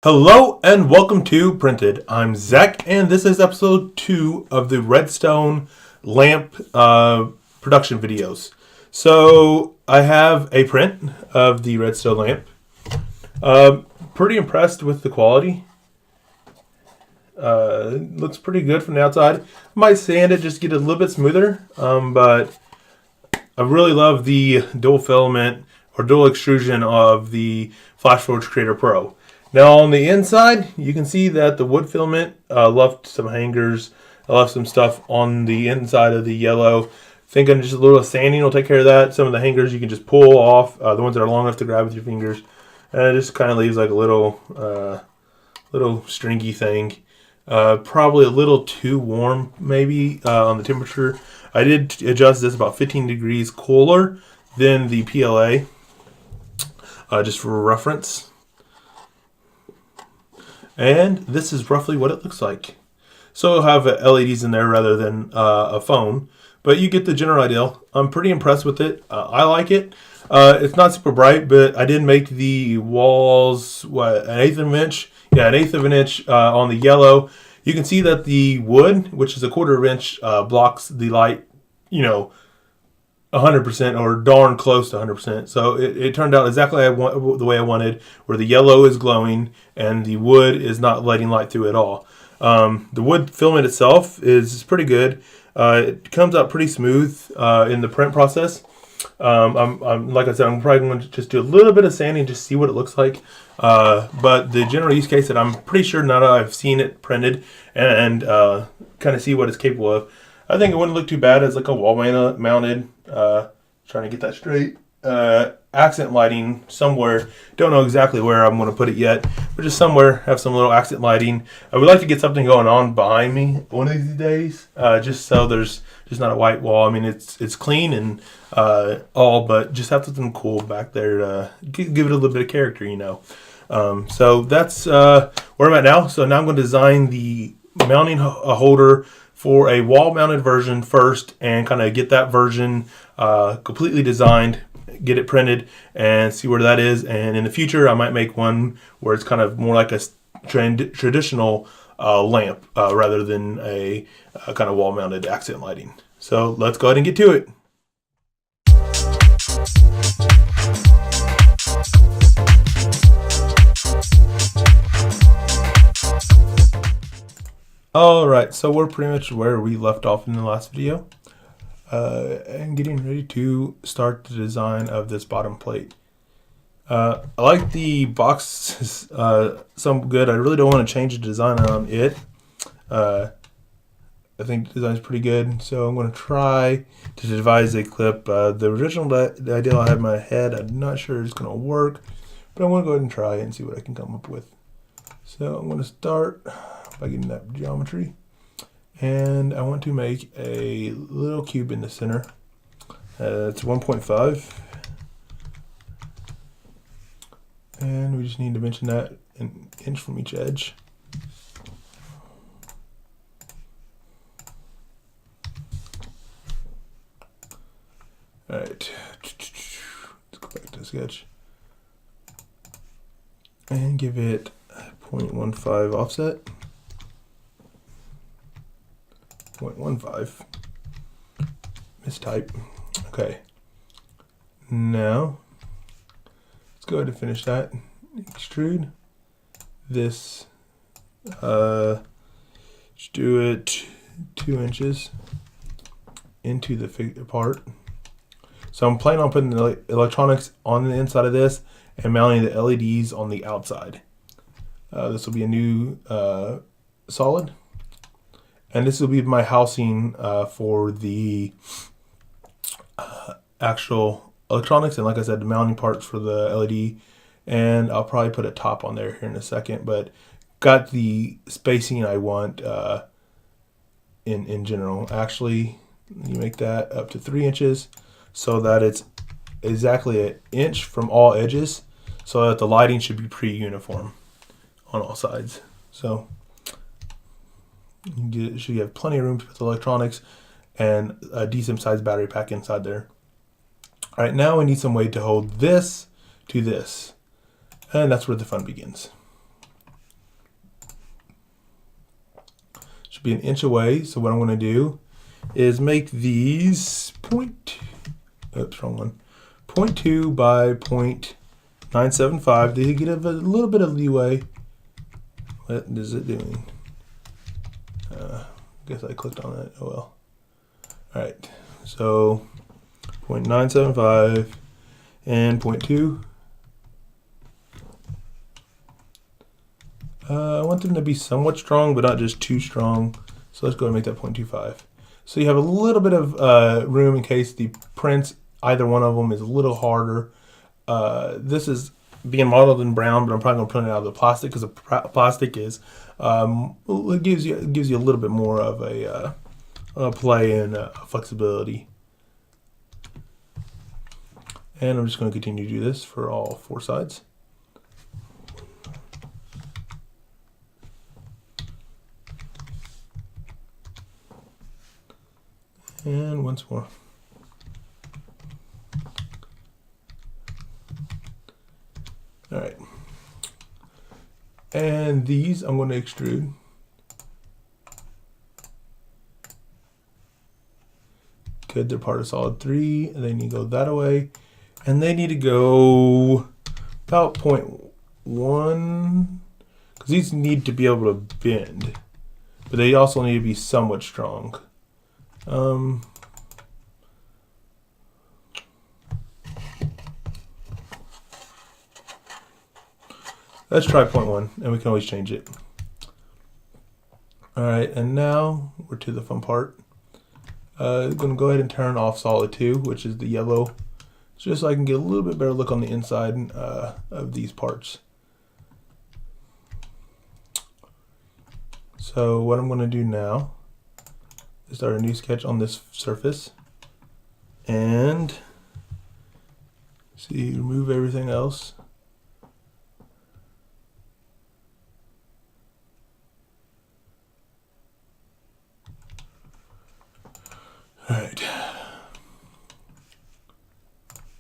Hello and welcome to Printed. I'm Zach, and this is episode 2 of the Redstone Lamp production videos. So I have a print of the Redstone lamp. Pretty impressed with the quality. Looks pretty good from the outside. Might sand it just to get it a little bit smoother, but I really love the dual filament or dual extrusion of the FlashForge Creator Pro. Now on the inside, you can see that the wood filament left some hangers. I left some stuff on the inside of the yellow. Thinking just a little sanding will take care of that. Some of the hangers you can just pull off, the ones that are long enough to grab with your fingers. And it just kind of leaves like a little stringy thing. Probably a little too warm maybe on the temperature. I did adjust this about 15 degrees cooler than the PLA, just for reference. And this is roughly what it looks like. So it'll have LEDs in there rather than a phone, but you get the general idea. I'm pretty impressed with it. I like it. It's not super bright, but I did make the walls, an eighth of an inch? Yeah, an eighth of an inch on the yellow. You can see that the wood, which is a quarter of an inch, blocks the light, 100% or darn close to 100%. So it turned out exactly the way I wanted, where the yellow is glowing and the wood is not letting light through at all. The wood filament itself is pretty good. It comes out pretty smooth in the print process. I'm like I said, I'm probably going to just do a little bit of sanding just to see what it looks like. But the general use case that I'm pretty sure now that I've seen it printed and kind of see what it's capable of, I think it wouldn't look too bad as like a wall mounted, trying to get that straight, accent lighting somewhere. Don't know exactly where I'm going to put it yet, but just somewhere have some little accent lighting. I would like to get something going on behind me one of these days, just so there's just not a white wall. I mean, it's clean and all, but just have something cool back there to give it a little bit of character, So that's where I'm at now. So now I'm going to design the mounting holder for a wall-mounted version first and kind of get that version completely designed, get it printed, and see where that is. And in the future, I might make one where it's kind of more like a traditional lamp rather than a kind of wall-mounted accent lighting. So let's go ahead and get to it. Alright, so we're pretty much where we left off in the last video. And getting ready to start the design of this bottom plate. I like the box, some good. I really don't want to change the design on it. I think the design's pretty good, so I'm going to try to devise a clip. The original idea I had in my head, I'm not sure it's going to work, but I'm going to go ahead and try it and see what I can come up with. So I'm going to start by getting that geometry, and I want to make a little cube in the center. It's 1.5, and we just need to dimension that an inch from each edge. All right, let's go back to the sketch and give it a 0.15 offset. 0.15. Mistype. Okay. Now, let's go ahead and finish that. Extrude this. Just do it 2 inches into the figure part. So I'm planning on putting the electronics on the inside of this and mounting the LEDs on the outside. This will be a new solid. And this will be my housing for the actual electronics. And like I said, the mounting parts for the LED. And I'll probably put a top on there here in a second. But got the spacing I want in general. Actually, you make that up to 3 inches so that it's exactly an inch from all edges. So that the lighting should be pretty uniform on all sides. So you should have plenty of room to put the electronics and a decent sized battery pack inside there. All right, now we need some way to hold this to this, and that's where the fun begins. be an inch away. So what I'm going to do is make these wrong one. 0.2 by 0.975 to get a little bit of leeway. What is it doing? Guess I clicked on that. Oh well. All right. So 0.975 and 0.2. I want them to be somewhat strong, but not just too strong. So let's go and make that 0.25. So you have a little bit of room in case the prints, either one of them, is a little harder. This is being modeled in brown, but I'm probably going to print it out of the plastic because the plastic is it gives you a little bit more of a play and flexibility. And I'm just going to continue to do this for all 4 sides. And once more. All right. And these I'm going to extrude. Good, they're part of solid 3. They need to go that way. And they need to go about 0.1, because these need to be able to bend, but they also need to be somewhat strong. Let's try 0.1, and we can always change it. All right, and now we're to the fun part. I'm going to go ahead and turn off solid 2, which is the yellow, just so I can get a little bit better look on the inside of these parts. So what I'm going to do now is start a new sketch on this surface and remove everything else. All right.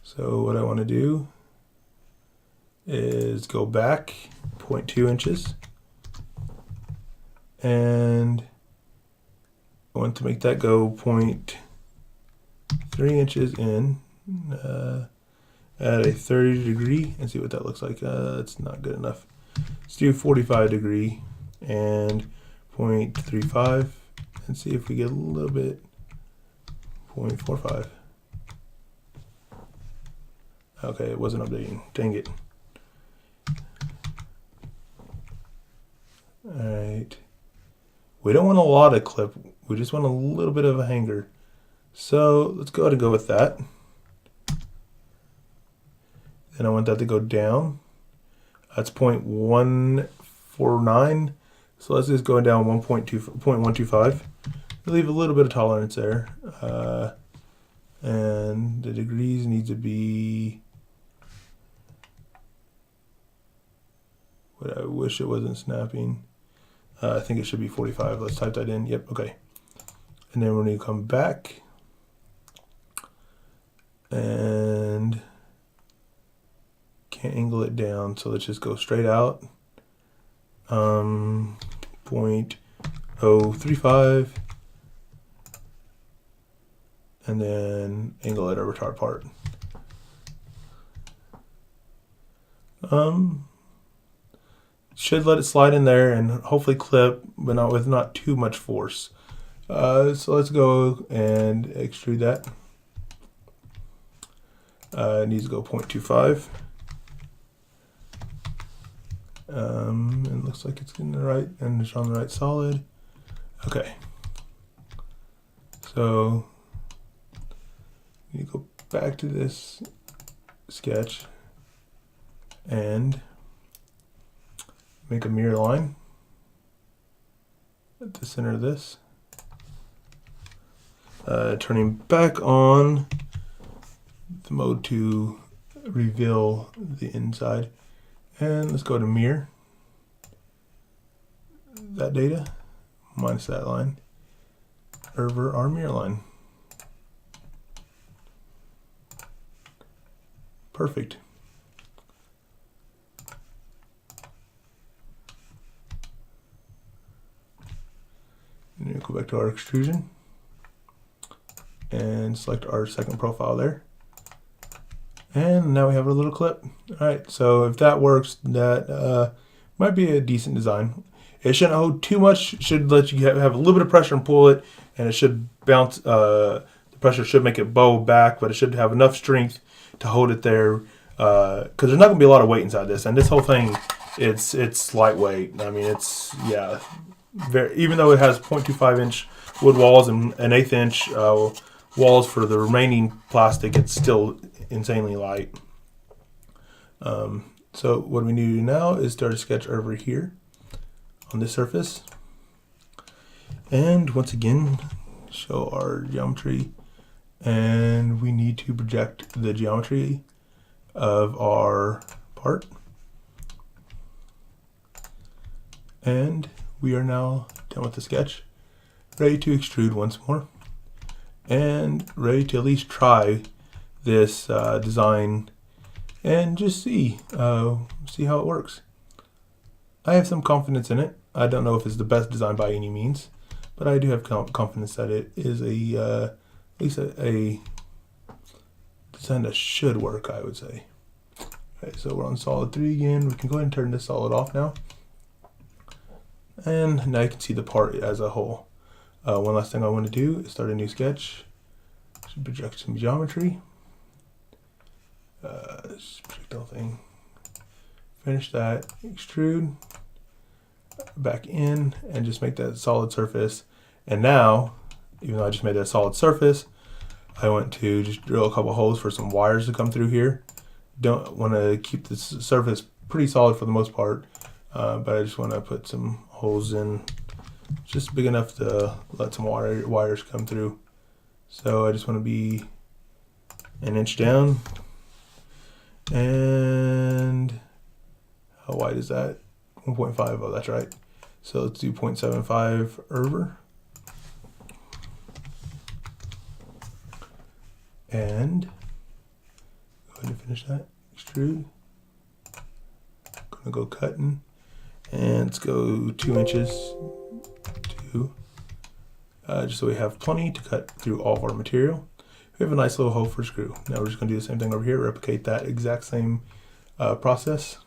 So what I want to do is go back 0.2 inches, and I want to make that go 0.3 inches in at a 30 degree and see what that looks like. That's not good enough. Let's do 45 degree and 0.35 and see if we get a little bit. 0.45. Okay, it wasn't updating. Dang it. Alright. We don't want a lot of clip. We just want a little bit of a hanger. So let's go ahead and go with that. And I want that to go down. That's 0.149. So let's just go down 0.125. Leave a little bit of tolerance there. And the degrees need to be, what I wish it wasn't snapping. I think it should be 45. Let's type that in. Yep, okay. And then we're going to come back and can't angle it down, so let's just go straight out. 0.035. And then angle at our retard part. Should let it slide in there and hopefully clip, but not with not too much force. So let's go and extrude that. It needs to go 0.25. And it looks like it's getting the right, and it's on the right solid. Okay. So you go back to this sketch and make a mirror line at the center of this. Turning back on the mode to reveal the inside. And let's go to mirror that data minus that line over our mirror line. Perfect. go back to our extrusion and select our second profile there. And now we have a little clip. All right, so if that works, that might be a decent design. It shouldn't hold too much. It should let you have a little bit of pressure and pull it, and it should bounce. The pressure should make it bow back, but it should have enough strength to hold it there. Because there's not going to be a lot of weight inside this, and this whole thing, it's lightweight. I mean, it's even though it has 0.25 inch wood walls and an 1/8 inch walls for the remaining plastic, it's still insanely light. So what we need to do now is start a sketch over here on this surface, and once again show our geometry, and we need to project the geometry of our part, and we are now done with the sketch, ready to extrude once more and ready to at least try this design and just see how it works. I have some confidence in it. I don't know if it's the best design by any means, but I do have confidence that it is at least a design that should work, I would say. Okay, so we're on solid 3 again. We can go ahead and turn this solid off now. And now you can see the part as a whole. One last thing I want to do is start a new sketch. Should project some geometry. Just project the whole thing. Finish that, extrude, back in, and just make that a solid surface. And now, even though I just made that a solid surface, I want to just drill a couple holes for some wires to come through here. Don't want to keep this surface pretty solid for the most part, but I just want to put some holes in just big enough to let some wires come through. So I just want to be 1 inch down. And how wide is that? 1.5. Oh, that's right. So let's do 0.75 over. And go ahead and finish that. Extrude. Gonna go cutting. And let's go 2 inches. Just so we have plenty to cut through all of our material. We have a nice little hole for a screw. Now we're just going to do the same thing over here, replicate that exact same process.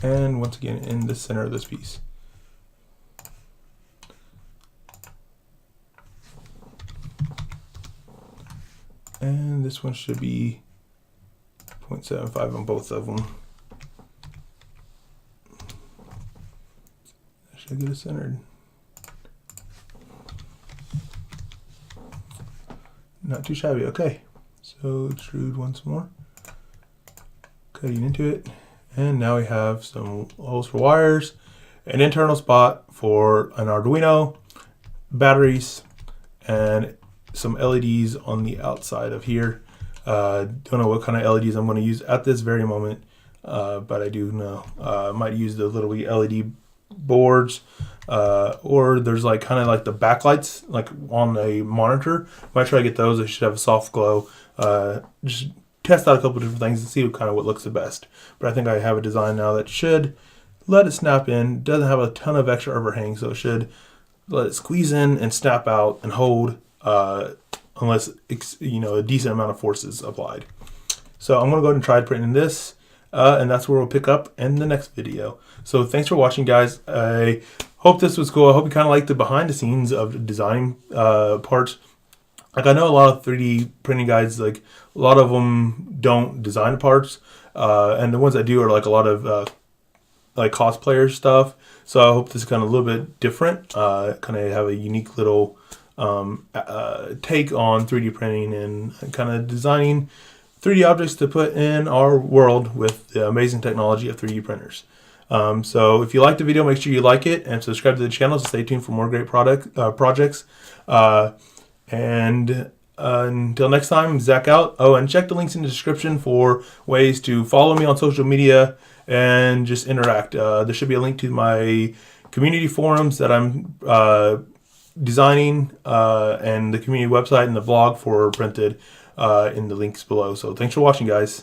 And once again in the center of this piece. And this one should be 0.75 on both of them. I should get it centered. Not too shabby. Okay, so extrude once more, cutting into it. And now we have some holes for wires, an internal spot for an Arduino, batteries, and some LEDs on the outside of here. Don't know what kind of LEDs I'm going to use at this very moment, but I do know I might use the little LED boards, or there's like kind of like the backlights like on a monitor. Might try to get those. They should have a soft glow. Just test out a couple different things and see what looks the best. But I think I have a design now that should let it snap in. Doesn't have a ton of extra overhang, so it should let it squeeze in and snap out and hold, unless a decent amount of force is applied. So I'm gonna go ahead and try printing this, and that's where we'll pick up in the next video. So thanks for watching, guys. I hope this was cool. I hope you kind of liked the behind the scenes of design parts. Like, I know a lot of 3D printing guys, like a lot of them don't design parts, and the ones that do are like a lot of like cosplayer stuff. So I hope this is kind of a little bit different, kind of have a unique little take on 3D printing and kind of designing 3D objects to put in our world with the amazing technology of 3D printers. So if you liked the video, make sure you like it and subscribe to the channel to stay tuned for more great projects. And Until next time, Zach out. Oh, and check the links in the description for ways to follow me on social media and just interact. There should be a link to my community forums that I'm designing, and the community website and the blog for printed in the links below. So thanks for watching, guys.